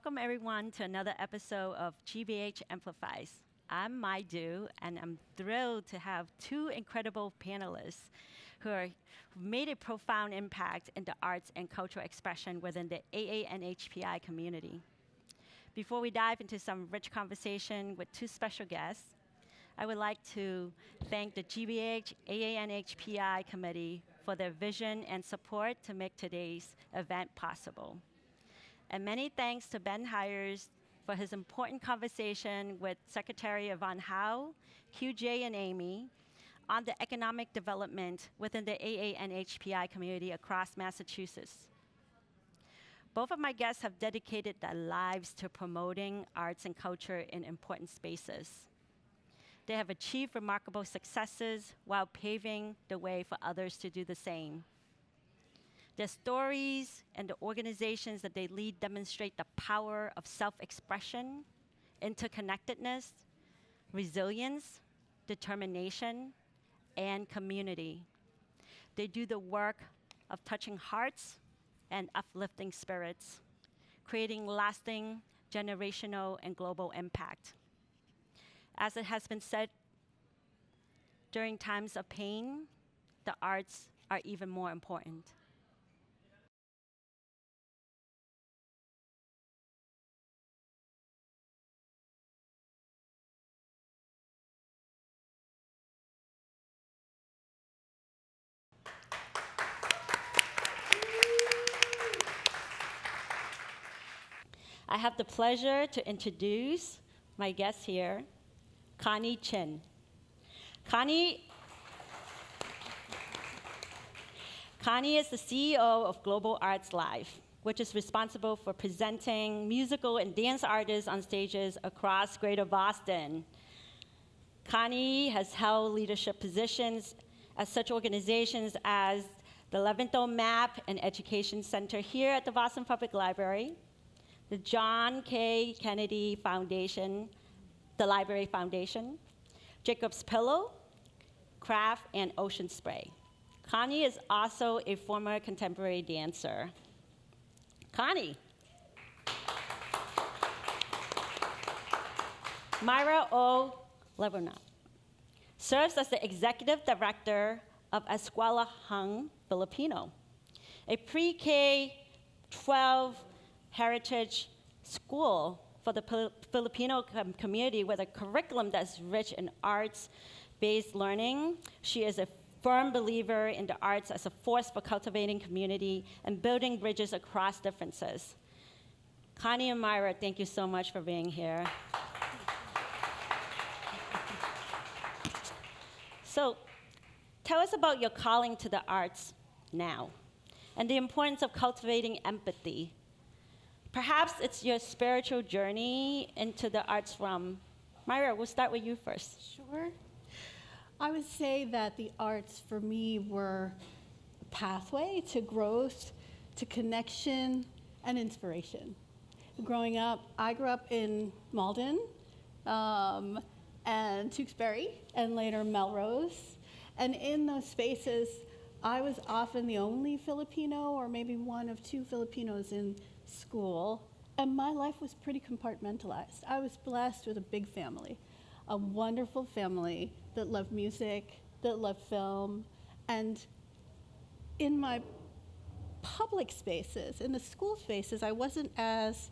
Welcome, everyone, to another episode of GBH Amplifies. I'm Myra, and I'm thrilled to have two incredible panelists who've made a profound impact in the arts and cultural expression within the AANHPI community. Before we dive into some rich conversation with two special guests, I would like to thank the GBH AANHPI committee for their vision and support to make today's event possible. And many thanks to Ben Hires for his important conversation with Secretary Yvonne Howe, QJ, and Amy on the economic development within the AANHPI community across Massachusetts. Both of my guests have dedicated their lives to promoting arts and culture in important spaces. They have achieved remarkable successes while paving the way for others to do the same. Their stories and the organizations that they lead demonstrate the power of self-expression, interconnectedness, resilience, determination, and community. They do the work of touching hearts and uplifting spirits, creating lasting, generational, and global impact. As it has been said, during times of pain, the arts are even more important. I have the pleasure to introduce my guest here, Connie Chin. Connie is the CEO of Global Arts Live, which is responsible for presenting musical and dance artists on stages across Greater Boston. Connie has held leadership positions at such organizations as the Leventhal Map and Education Center here at the Boston Public Library, the John K. Kennedy Foundation, the Library Foundation, Jacob's Pillow, Craft, and Ocean Spray. Connie is also a former contemporary dancer. Connie. Myra O. Liwanag serves as the executive director of Iskwelahang Pilipino, a pre-K-12 heritage school for the Filipino community with a curriculum that's rich in arts-based learning. She is a firm believer in the arts as a force for cultivating community and building bridges across differences. Connie and Myra, thank you so much for being here. So, tell us about your calling to the arts now and the importance of cultivating empathy. Perhaps it's your spiritual journey into the arts realm. Myra, we'll start with you first. Sure. I would say that the arts for me were a pathway to growth, to connection, and inspiration. Growing up, I grew up in Malden and Tewksbury, and later Melrose. And in those spaces, I was often the only Filipino, or maybe one of two Filipinos in school, and my life was pretty compartmentalized. I was blessed with a big family, a wonderful family that loved music, that loved film, and in my public spaces, in the school spaces, I wasn't as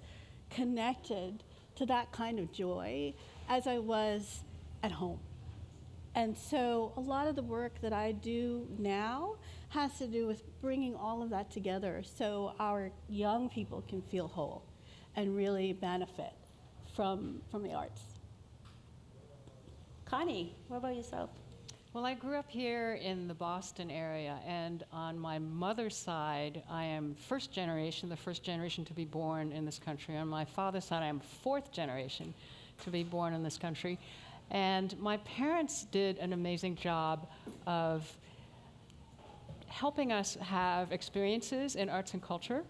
connected to that kind of joy as I was at home. And so a lot of the work that I do now has to do with bringing all of that together so our young people can feel whole and really benefit from the arts. Connie, what about yourself? Well, I grew up here in the Boston area, and on my mother's side, I am the first generation to be born in this country. On my father's side, I am fourth generation to be born in this country. And my parents did an amazing job of helping us have experiences in arts and culture.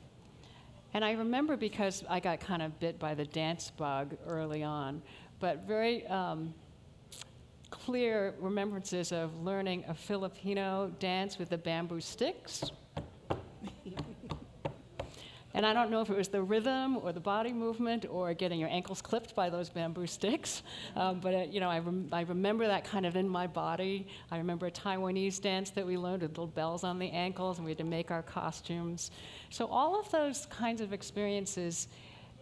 And I remember, because I got kind of bit by the dance bug early on, but very clear remembrances of learning a Filipino dance with the bamboo sticks. And I don't know if it was the rhythm or the body movement or getting your ankles clipped by those bamboo sticks, but I remember that kind of in my body. I remember a Taiwanese dance that we learned with little bells on the ankles, and we had to make our costumes. So all of those kinds of experiences,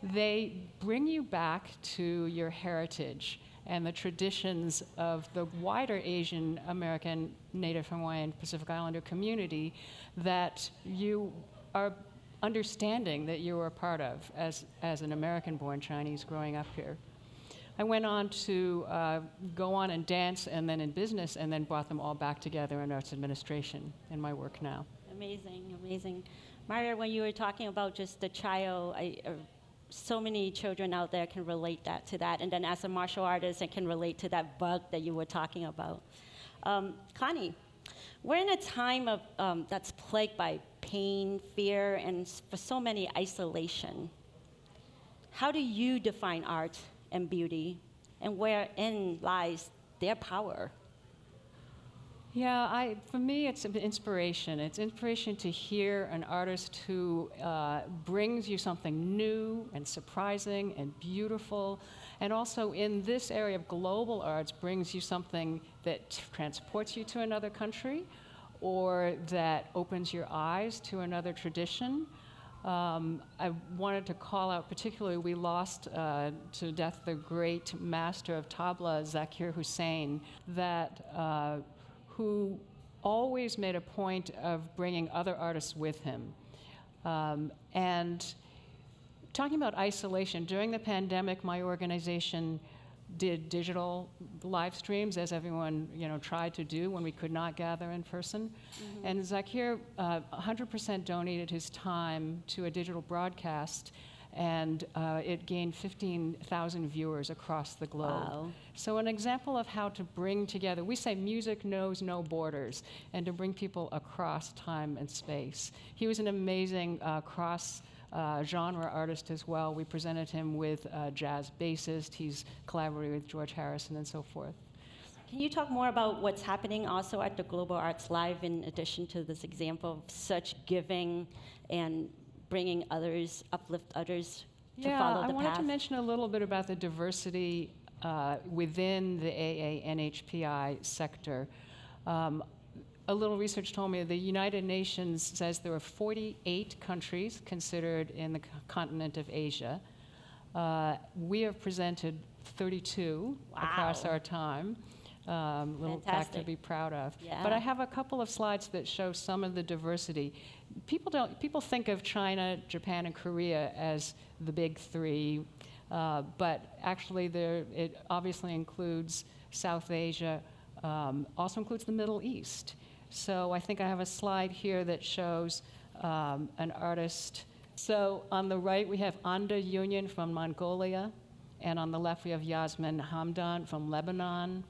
they bring you back to your heritage and the traditions of the wider Asian American, Native Hawaiian, Pacific Islander community that you are understanding that you were a part of as an American-born Chinese growing up here. I went on to go on and dance and then in business and then brought them all back together in arts administration in my work now. Amazing, amazing. Myra, when you were talking about just the child, so many children out there can relate to that. And then as a martial artist, I can relate to that bug that you were talking about. Connie, we're in a time of that's plagued by pain, fear, and for so many, isolation. How do you define art and beauty, and wherein lies their power? Yeah, for me, it's inspiration. It's inspiration to hear an artist who brings you something new and surprising and beautiful, and also in this area of global arts brings you something that transports you to another country or that opens your eyes to another tradition. I wanted to call out particularly, we lost to death the great master of tabla, Zakir Hussain, who always made a point of bringing other artists with him. And talking about isolation, during the pandemic, my organization did digital live streams, as everyone tried to do when we could not gather in person. Mm-hmm. And Zakir 100% donated his time to a digital broadcast, and it gained 15,000 viewers across the globe. Wow. So an example of how to bring together, we say music knows no borders, and to bring people across time and space. He was an amazing genre artist as well. We presented him with a jazz bassist. He's collaborated with George Harrison and so forth. Can you talk more about what's happening also at the Global Arts Live in addition to this example of such giving and bringing others, uplift others to follow the path? I wanted to mention a little bit about the diversity within the AANHPI sector. A little research told me the United Nations says there are 48 countries considered in the continent of Asia. We have presented 32 across our time. Little fact to be proud of. Yeah. But I have a couple of slides that show some of the diversity. People think of China, Japan, and Korea as the big three, but actually it obviously includes South Asia, also includes the Middle East. So I think I have a slide here that shows an artist. So on the right we have Anda Union from Mongolia, and on the left we have Yasmin Hamdan from Lebanon.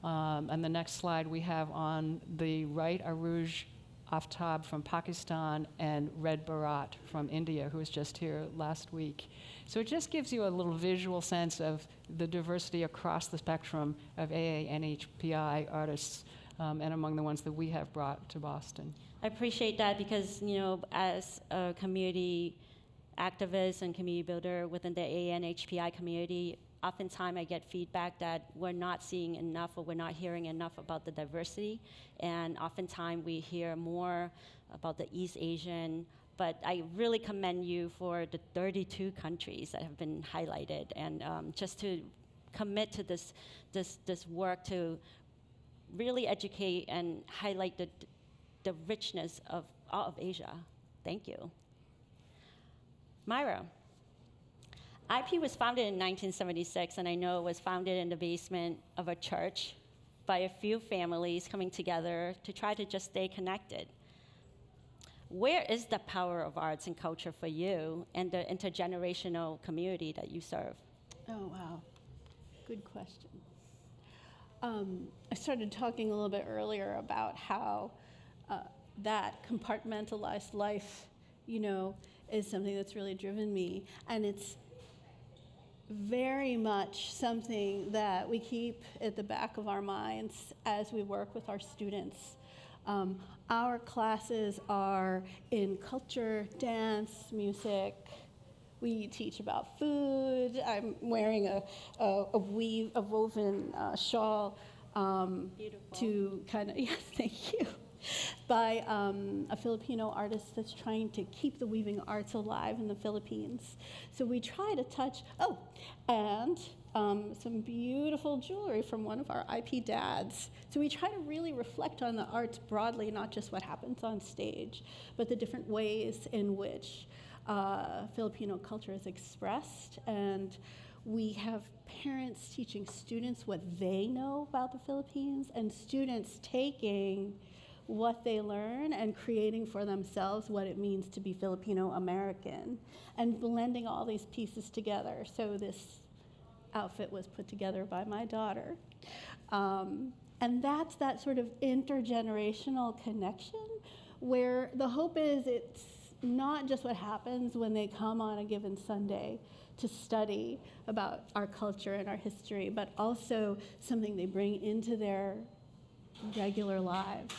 And the next slide we have on the right Aruj Aftab from Pakistan and Red Bharat from India, who was just here last week. So it just gives you a little visual sense of the diversity across the spectrum of AANHPI artists, and among the ones that we have brought to Boston. I appreciate that because, as a community activist and community builder within the AANHPI community, oftentimes I get feedback that we're not seeing enough or we're not hearing enough about the diversity. And oftentimes we hear more about the East Asian, but I really commend you for the 32 countries that have been highlighted, and just to commit to this work to really educate and highlight the richness of all of Asia. Thank you. Myra, IP was founded in 1976, and I know it was founded in the basement of a church by a few families coming together to try to just stay connected. Where is the power of arts and culture for you and the intergenerational community that you serve? Oh, wow. Good question. I started talking a little bit earlier about how that compartmentalized life, is something that's really driven me. And it's very much something that we keep at the back of our minds as we work with our students. Our classes are in culture, dance, music. We teach about food. I'm wearing a woven shawl to kind of, yes, thank you, by a Filipino artist that's trying to keep the weaving arts alive in the Philippines. So we try to touch, and some beautiful jewelry from one of our IP dads. So we try to really reflect on the arts broadly, not just what happens on stage, but the different ways in which Filipino culture is expressed. And we have parents teaching students what they know about the Philippines, and students taking what they learn and creating for themselves what it means to be Filipino American, and blending all these pieces together. So this outfit was put together by my daughter. And that's that sort of intergenerational connection where the hope is it's not just what happens when they come on a given Sunday to study about our culture and our history, but also something they bring into their regular lives.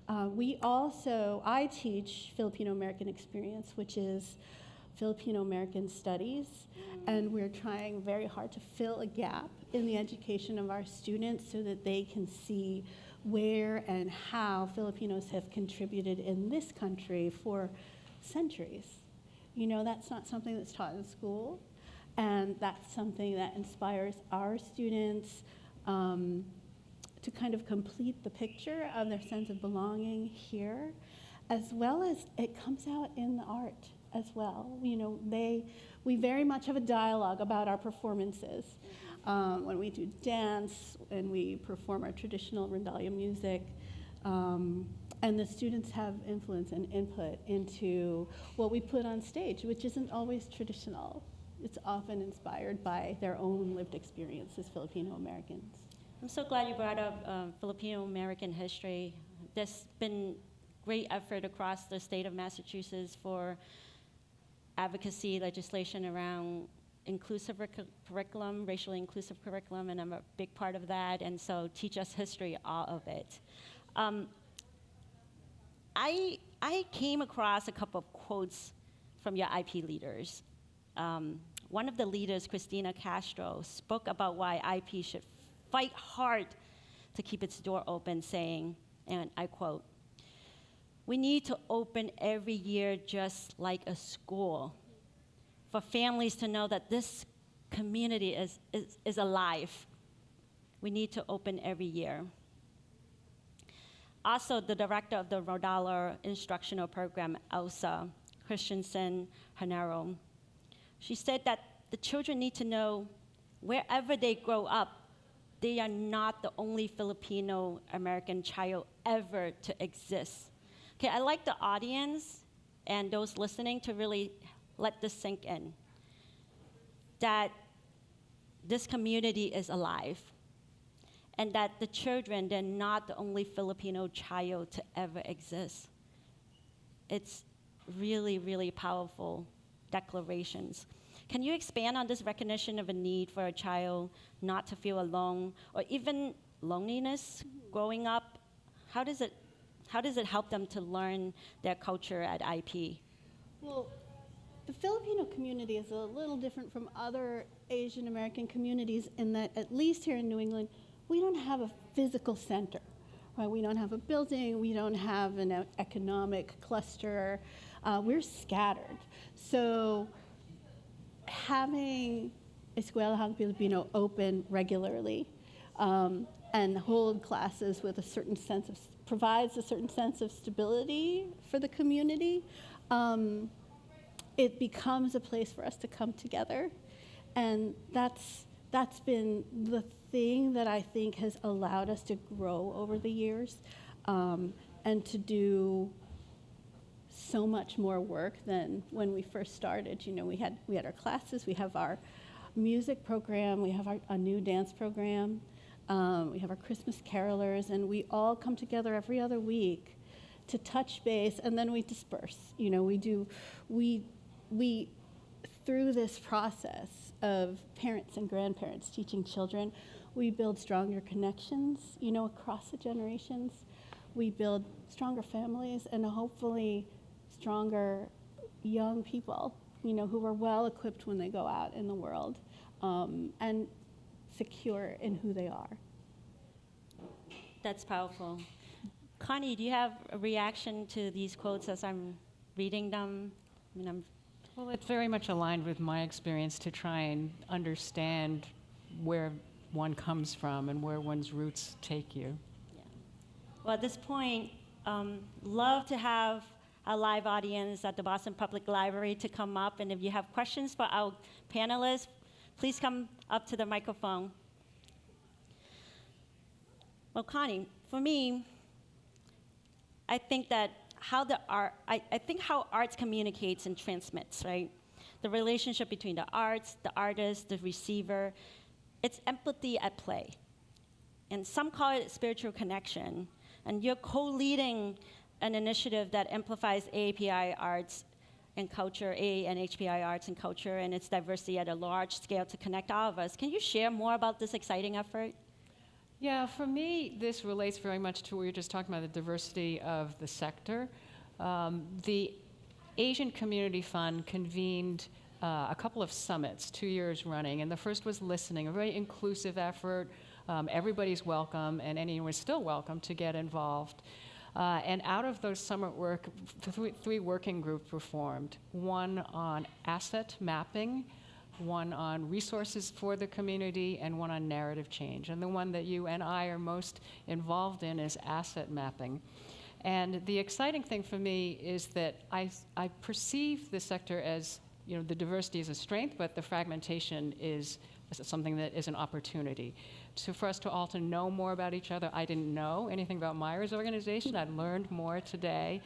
I teach Filipino American experience, which is Filipino American studies, and we're trying very hard to fill a gap in the education of our students so that they can see where and how Filipinos have contributed in this country for centuries. You know, that's not something that's taught in school, and that's something that inspires our students to kind of complete the picture of their sense of belonging here, as well as it comes out in the art as well. You know, we very much have a dialogue about our performances. When we do dance and we perform our traditional rondalia music, and the students have influence and input into what we put on stage, which isn't always traditional. It's often inspired by their own lived experience as Filipino Americans. I'm so glad you brought up Filipino American history. There's been great effort across the state of Massachusetts for advocacy legislation around inclusive curriculum, racially inclusive curriculum, and I'm a big part of that, and so teach us history, all of it. I came across a couple of quotes from your IP leaders. One of the leaders, Christina Castro, spoke about why IP should fight hard to keep its door open, saying, and I quote, "We need to open every year just like a school for families to know that this community is alive. We need to open every year." Also, the director of the Rhode Island Instructional Program, Elsa Christensen Hanero, she said that the children need to know wherever they grow up, they are not the only Filipino American child ever to exist. Okay, I'd like the audience and those listening to really let this sink in, that this community is alive, and that the children, they're not the only Filipino child to ever exist. It's really, really powerful declarations. Can you expand on this recognition of a need for a child not to feel alone or even loneliness growing up? How does it help them to learn their culture at IP? Well, the Filipino community is a little different from other Asian American communities in that, at least here in New England, we don't have a physical center. Right? We don't have a building, we don't have an economic cluster. We're scattered. So having Iskwelahang Pilipino open regularly and hold classes with provides a certain sense of stability for the community. It becomes a place for us to come together, and that's been the thing that I think has allowed us to grow over the years, and to do so much more work than when we first started. You know, we had our classes, we have our music program, we have a new dance program, we have our Christmas carolers, and we all come together every other week to touch base, and then we disperse. You know, we through this process of parents and grandparents teaching children, we build stronger connections, you know, across the generations. we build stronger families and hopefully stronger young people, who are well equipped when they go out in the world, and secure in who they are. That's powerful. Connie, do you have a reaction to these quotes as I'm reading them? Well, it's very much aligned with my experience to try and understand where one comes from and where one's roots take you. Yeah. Well, at this point, love to have a live audience at the Boston Public Library to come up, and if you have questions for our panelists, please come up to the microphone. Well, Connie, for me, I think that how arts communicates and transmits, right? The relationship between the arts, the artist, the receiver, it's empathy at play. And some call it spiritual connection. And you're co-leading an initiative that amplifies AAPI arts and culture, AANHPI arts and culture, and its diversity at a large scale to connect all of us. Can you share more about this exciting effort? Yeah, for me, this relates very much to what you were just talking about, the diversity of the sector. The Asian Community Fund convened a couple of summits, 2 years running, and the first was listening, a very inclusive effort. Everybody's welcome, and anyone is still welcome to get involved. And out of those summit work, three working groups were formed, one on asset mapping, one on resources for the community, and one on narrative change. And the one that you and I are most involved in is asset mapping. And the exciting thing for me is that I perceive the sector as, the diversity is a strength, but the fragmentation is something that is an opportunity. So for us to all to know more about each other, I didn't know anything about Myra's organization. I learned more today.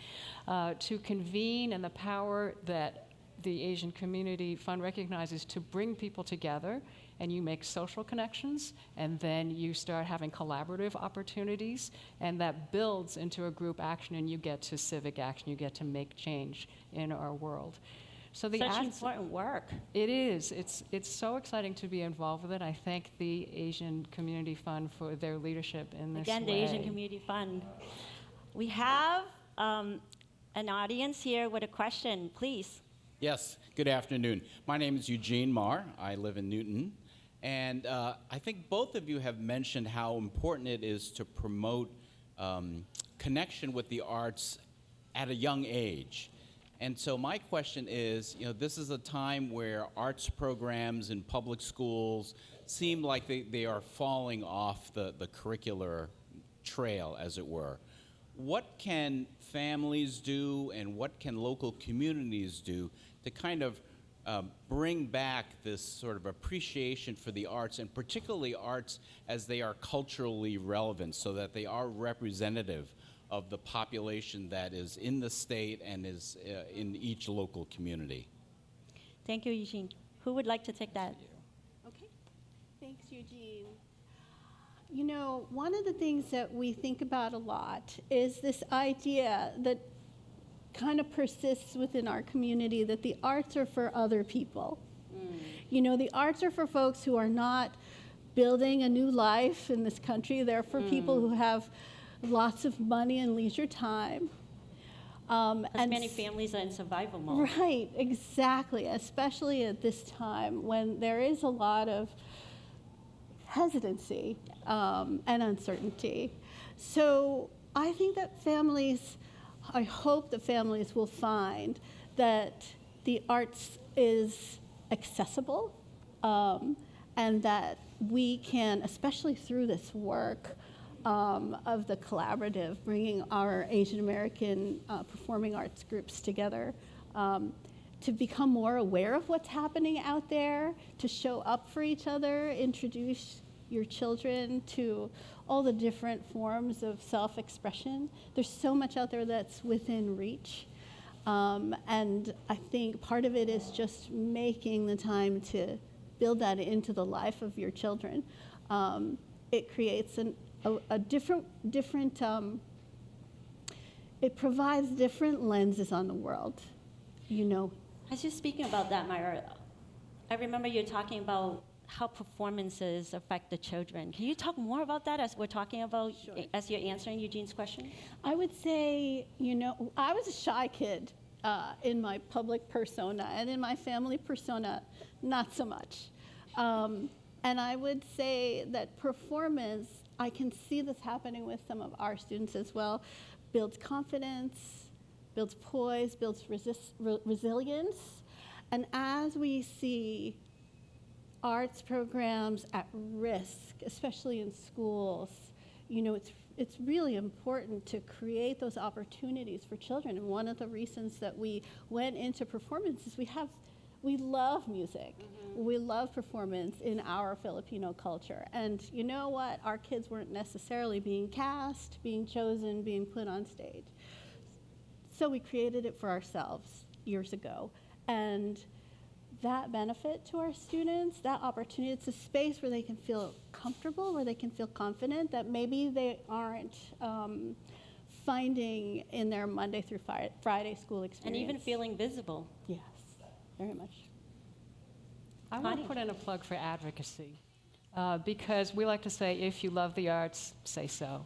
To convene, and the power that the Asian Community Fund recognizes to bring people together, and you make social connections, and then you start having collaborative opportunities, and that builds into a group action, and you get to civic action, you get to make change in our world. So Such important work. It is. It's so exciting to be involved with it. I thank the Asian Community Fund for their leadership in this Again, way. the Asian Community Fund. We have an audience here with a question, please. Yes, good afternoon. My name is Eugene Marr. I live in Newton. And I think both of you have mentioned how important it is to promote connection with the arts at a young age. And so my question is, this is a time where arts programs in public schools seem like they are falling off the curricular trail, as it were. What can families do, and what can local communities do to kind of bring back this sort of appreciation for the arts, and particularly arts as they are culturally relevant, so that they are representative of the population that is in the state and is in each local community? Thank you, Eugene. Who would like to take that? Okay. Thanks, Eugene. One of the things that we think about a lot is this idea that kind of persists within our community, that the arts are for other people. The arts are for folks who are not building a new life in this country. They're for people who have lots of money and leisure time. As many families are in survival mode. Right, exactly, especially at this time when there is a lot of hesitancy and uncertainty. So I think that I hope that families will find that the arts is accessible, and that we can, especially through this work of the collaborative, bringing our Asian American performing arts groups together, to become more aware of what's happening out there, to show up for each other, introduce your children to all the different forms of self-expression. There's so much out there that's within reach. And I think part of it is just making the time to build that into the life of your children. It creates a different, it provides different lenses on the world, As you're speaking about that, Myra, I remember you talking about how performances affect the children. Can you talk more about that as we're talking about, Sure. as you're answering Eugene's question? I would say, I was a shy kid in my public persona, and in my family persona, not so much. And I would say that performance, I can see this happening with some of our students as well, builds confidence, builds poise, builds resilience. And as we see arts programs at risk, especially in schools, it's really important to create those opportunities for children. And one of the reasons that we went into performance is we love music. Mm-hmm. We love performance in our Filipino culture. And you know what? Our kids weren't necessarily being cast, being chosen, being put on stage. So we created it for ourselves years ago. And that benefit to our students, that opportunity, it's a space where they can feel comfortable, where they can feel confident that maybe they aren't finding in their Monday through Friday school experience. And even feeling visible. Yes, very much. I want to put in a plug for advocacy because we like to say, if you love the arts, say so.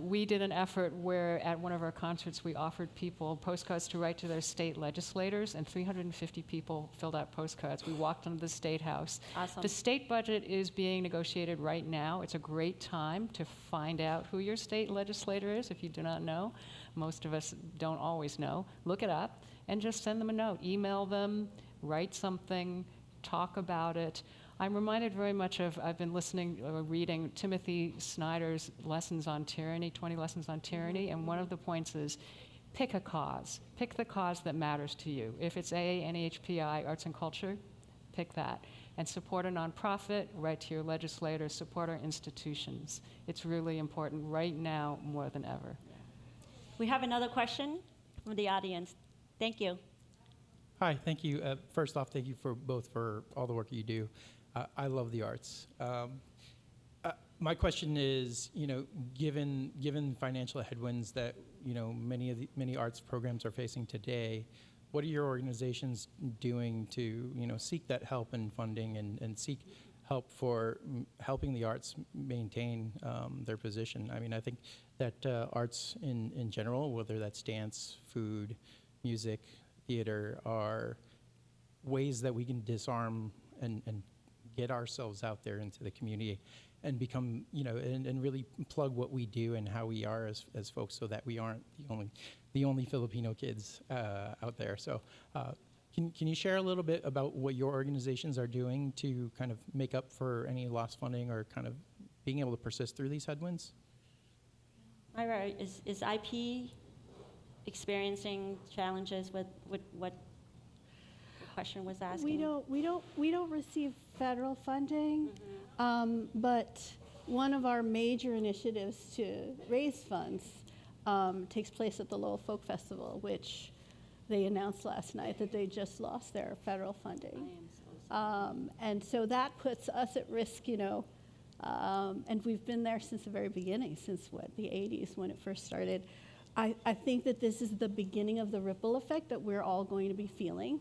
We did an effort where at one of our concerts we offered people postcards to write to their state legislators, and 350 people filled out postcards. We walked into the State House. Awesome. The state budget is being negotiated right now. It's a great time to find out who your state legislator is if you do not know. Most of us don't always know. Look it up and just send them a note. Email them, write something, talk about it. I'm reminded very much of, I've been reading Timothy Snyder's Lessons on Tyranny, 20 Lessons on Tyranny, and one of the points is pick a cause. Pick the cause that matters to you. If it's AANHPI, Arts and Culture, pick that. And support a nonprofit, write to your legislators, support our institutions. It's really important right now more than ever. We have another question from the audience. Thank you. Hi, thank you. First off, thank you for all the work you do. I love the arts. My question is, given financial headwinds that many arts programs are facing today, what are your organizations doing to seek that help and funding and seek help for helping the arts maintain their position? I mean, I think that arts in general, whether that's dance, food, music, theater, are ways that we can disarm and get ourselves out there into the community and become, and really plug what we do and how we are as folks, so that we aren't the only Filipino kids out there. So can you share a little bit about what your organizations are doing to kind of make up for any lost funding or kind of being able to persist through these headwinds? Myra, is IP experiencing challenges with what the question was asking? We don't receive federal funding, but one of our major initiatives to raise funds takes place at the Lowell Folk Festival, which they announced last night that they just lost their federal funding. I am so sorry. And so that puts us at risk, and we've been there since the very beginning, since the 80s when it first started. I think that this is the beginning of the ripple effect that we're all going to be feeling.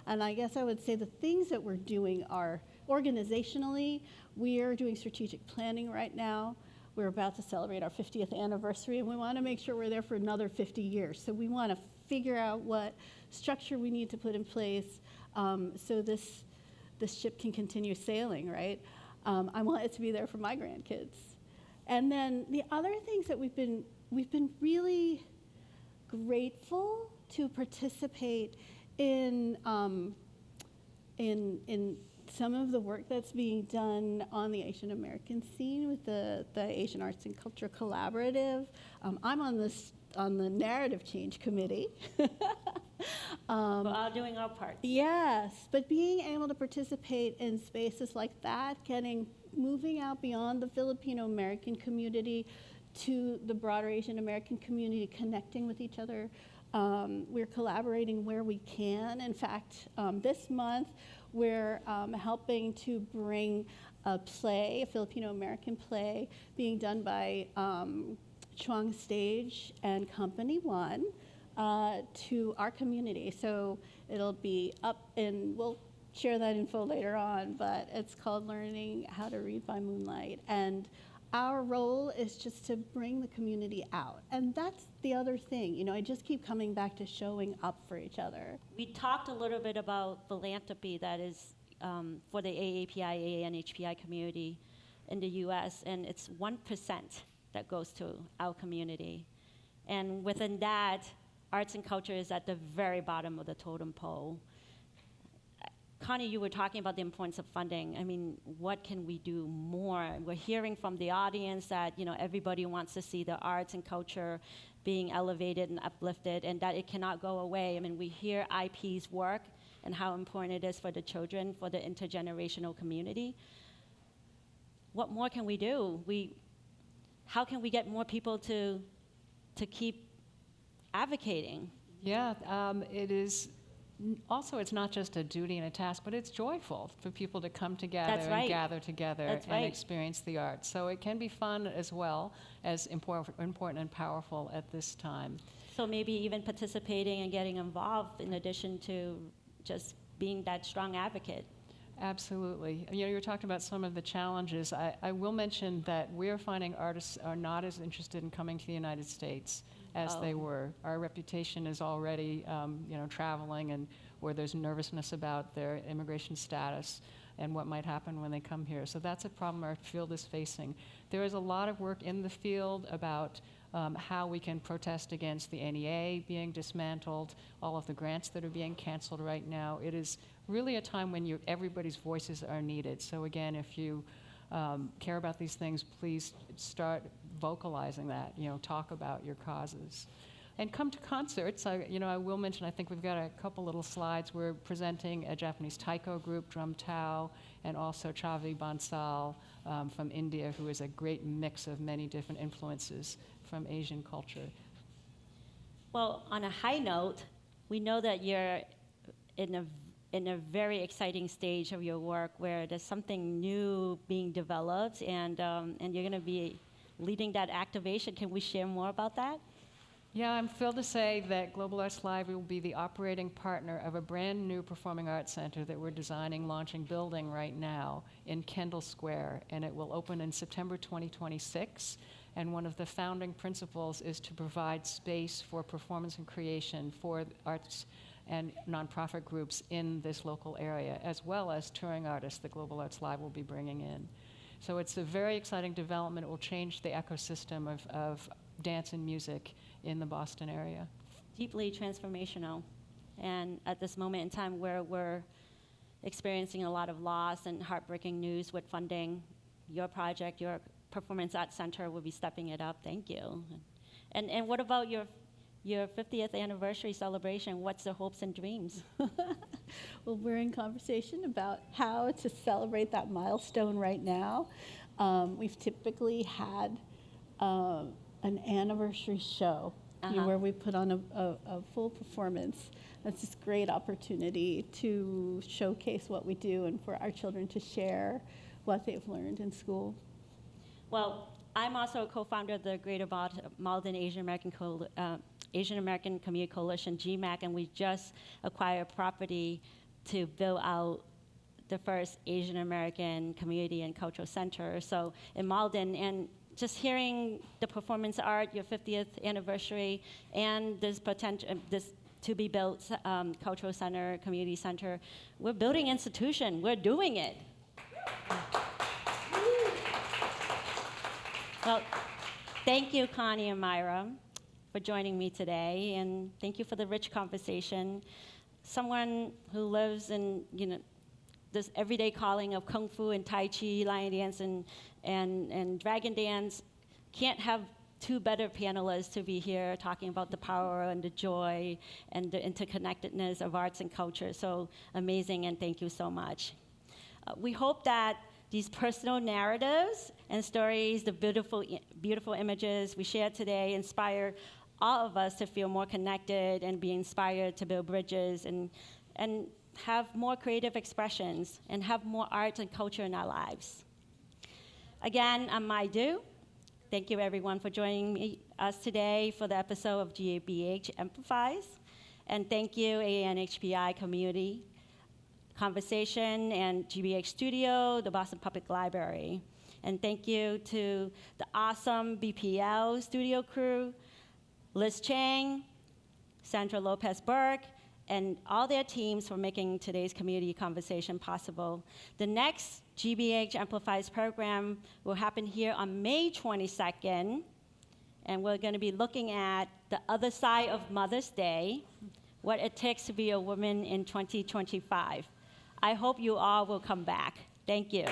And I guess I would say the things that we're doing are organizationally, we are doing strategic planning right now. We're about to celebrate our 50th anniversary, and we want to make sure we're there for another 50 years. So we want to figure out what structure we need to put in place so this ship can continue sailing, right? I want it to be there for my grandkids. And then the other things that we've been really grateful to participate in some of the work that's being done on the Asian American scene with the Asian Arts and Culture Collaborative. I'm on the Narrative Change Committee. We're all doing our part. Yes, but being able to participate in spaces like that, moving out beyond the Filipino American community to the broader Asian American community, connecting with each other. We're collaborating where we can. In fact, this month, we're helping to bring a play, a Filipino American play, being done by Chuang Stage and Company One to our community. So it'll be up we'll share that info later on, but it's called Learning How to Read by Moonlight. And our role is just to bring the community out. And that's the other thing. You know, I just keep coming back to showing up for each other. We talked a little bit about philanthropy that is for the AAPI, AANHPI community in the US, and it's 1% that goes to our community. And within that, arts and culture is at the very bottom of the totem pole. Connie, you were talking about the importance of funding. I mean, what can we do more? We're hearing from the audience that, you know, everybody wants to see the arts and culture being elevated and uplifted, and that it cannot go away. I mean, we hear IP's work and how important it is for the children, for the intergenerational community. What more can we do? How can we get more people to keep advocating? Yeah, it is. Also, it's not just a duty and a task, but it's joyful for people to come together and gather together and experience the arts. So it can be fun as well as important and powerful at this time. So maybe even participating and getting involved in addition to just being that strong advocate. Absolutely. You know, you were talking about some of the challenges. I will mention that we're finding artists are not as interested in coming to the United States as they were. Our reputation is already, traveling, and where there's nervousness about their immigration status and what might happen when they come here. So that's a problem our field is facing. There is a lot of work in the field about how we can protest against the NEA being dismantled, all of the grants that are being canceled right now. It is really a time when everybody's voices are needed. So again, if you care about these things, please start vocalizing that, talk about your causes. And come to concerts. I will mention, I think we've got a couple little slides. We're presenting a Japanese taiko group, Drum Tao, and also Chavi Bansal from India, who is a great mix of many different influences from Asian culture. Well, on a high note, we know that you're in a very exciting stage of your work where there's something new being developed, and you're going to be leading that activation. Can we share more about that? Yeah, I'm thrilled to say that Global Arts Library will be the operating partner of a brand new performing arts center that we're designing, launching, building right now in Kendall Square, and it will open in September 2026. And one of the founding principles is to provide space for performance and creation for arts and nonprofit groups in this local area, as well as touring artists that Global Arts Live will be bringing in. So it's a very exciting development. It will change the ecosystem of dance and music in the Boston area. Deeply transformational. And at this moment in time where we're experiencing a lot of loss and heartbreaking news with funding, your project, your Performance Arts Center will be stepping it up. Thank you. And what about your 50th anniversary celebration? What's the hopes and dreams? Well, we're in conversation about how to celebrate that milestone right now. We've typically had an anniversary show where we put on a full performance. That's this great opportunity to showcase what we do and for our children to share what they've learned in school. Well, I'm also a co-founder of the Greater Malden Asian American Community Coalition, GMAC, and we just acquired property to build out the first Asian American Community and Cultural Center. So in Malden, and just hearing the performance art, your 50th anniversary, and this potential, this to be built cultural center, community center, we're building institution. We're doing it. Well, thank you, Connie and Myra, for joining me today, and thank you for the rich conversation. Someone who lives in, this everyday calling of Kung Fu and Tai Chi, lion dance, and dragon dance, can't have two better panelists to be here talking about the power and the joy and the interconnectedness of arts and culture. So amazing, and thank you so much. We hope that these personal narratives and stories, the beautiful images we shared today inspire all of us to feel more connected and be inspired to build bridges and have more creative expressions and have more art and culture in our lives. Again, I'm Myra. Thank you everyone for joining us today for the episode of GBH Amplifies. And thank you AANHPI community, Conversation and GBH Studio, the Boston Public Library. And thank you to the awesome BPL studio crew, Liz Chang, Sandra Lopez-Burke, and all their teams for making today's community conversation possible. The next GBH Amplifies program will happen here on May 22nd, and we're going to be looking at the other side of Mother's Day, what it takes to be a woman in 2025. I hope you all will come back. Thank you.